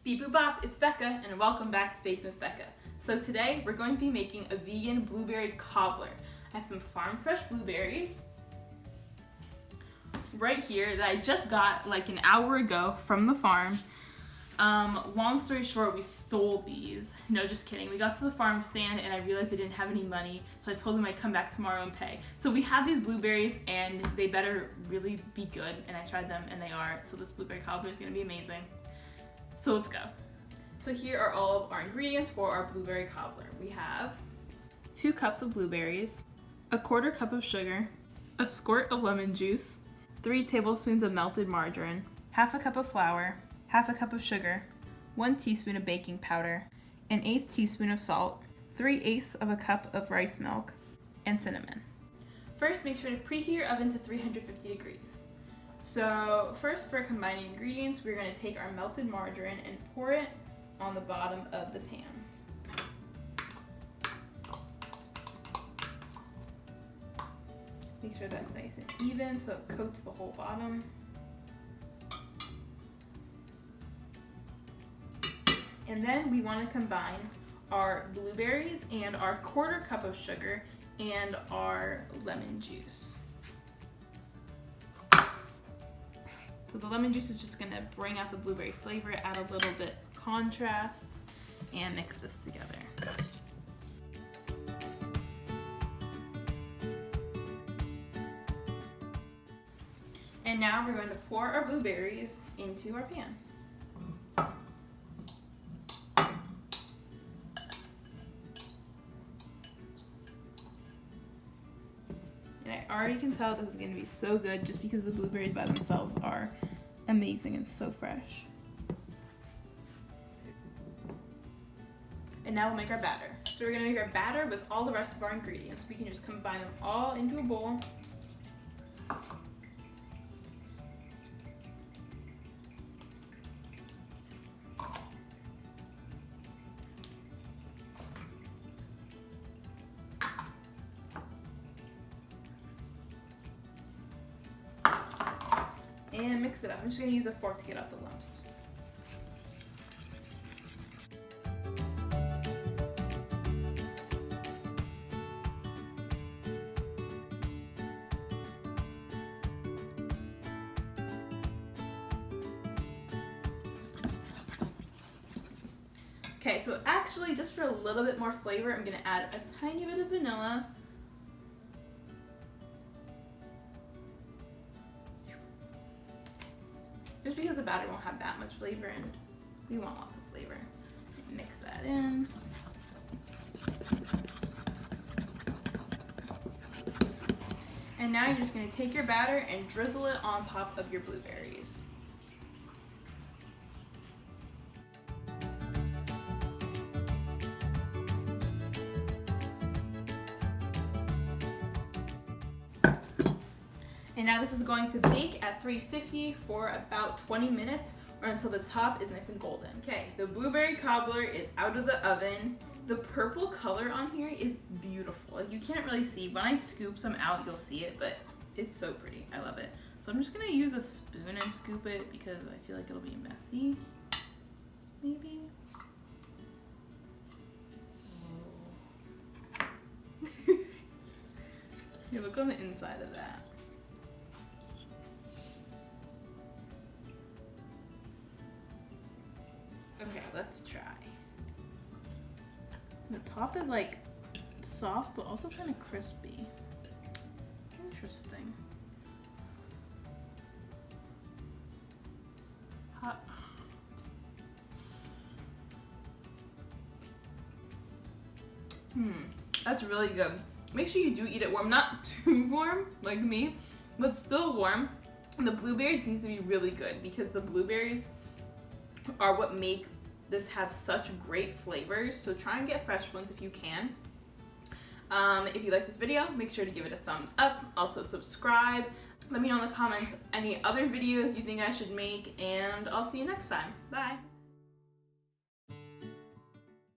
Beep boop bop, it's Becca and welcome back to Baking with Becca. So today we're going to be making a vegan blueberry cobbler. I have some farm fresh blueberries right here that I just got like an hour ago from the farm. Long story short, we stole these. No, just kidding. We got to the farm stand and I realized I didn't have any money, so I told them I'd come back tomorrow and pay. So we have these blueberries and they better really be good, and I tried them and they are. So this blueberry cobbler is going to be amazing. So let's go. So here are all of our ingredients for our blueberry cobbler. We have 2 cups of blueberries, a 1/4 cup of sugar, a squirt of lemon juice, 3 tablespoons of melted margarine, 1/2 cup of flour, 1/2 cup of sugar, 1 teaspoon of baking powder, an 1/8 teaspoon of salt, 3/8 of a cup of rice milk, and cinnamon. First, make sure to preheat your oven to 350 degrees. So first, for combining ingredients, we're going to take our melted margarine and pour it on the bottom of the pan. Make sure that's nice and even so it coats the whole bottom. And then we want to combine our blueberries and our 1/4 cup of sugar and our lemon juice. So the lemon juice is just going to bring out the blueberry flavor, add a little bit contrast, and mix this together. And now we're going to pour our blueberries into our pan. And I already can tell this is going to be so good just because the blueberries by themselves are amazing and so fresh. And now we'll make our batter. So we're going to make our batter with all the rest of our ingredients. We can just combine them all into a bowl. And mix it up. I'm just going to use a fork to get out the lumps. Okay, so actually, just for a little bit more flavor, I'm going to add a tiny bit of vanilla. Just because the batter won't have that much flavor and we want lots of flavor. Mix that in. And now you're just going to take your batter and drizzle it on top of your blueberries. And now this is going to bake at 350 for about 20 minutes or until the top is nice and golden. Okay, the blueberry cobbler is out of the oven. The purple color on here is beautiful. You can't really see. When I scoop some out, you'll see it, but it's so pretty. I love it. So I'm just gonna use a spoon and scoop it because I feel like it'll be messy. Maybe. Here, look on the inside of that. Okay, let's try. The top is like soft, but also kind of crispy. Interesting. Hot. That's really good. Make sure you do eat it warm, not too warm like me, but still warm. And the blueberries need to be really good because the blueberries are what make this have such great flavors. So try and get fresh ones if you can. If you like this video, make sure to give it a thumbs up. Also subscribe. Let me know in the comments any other videos you think I should make, and I'll see you next time. Bye.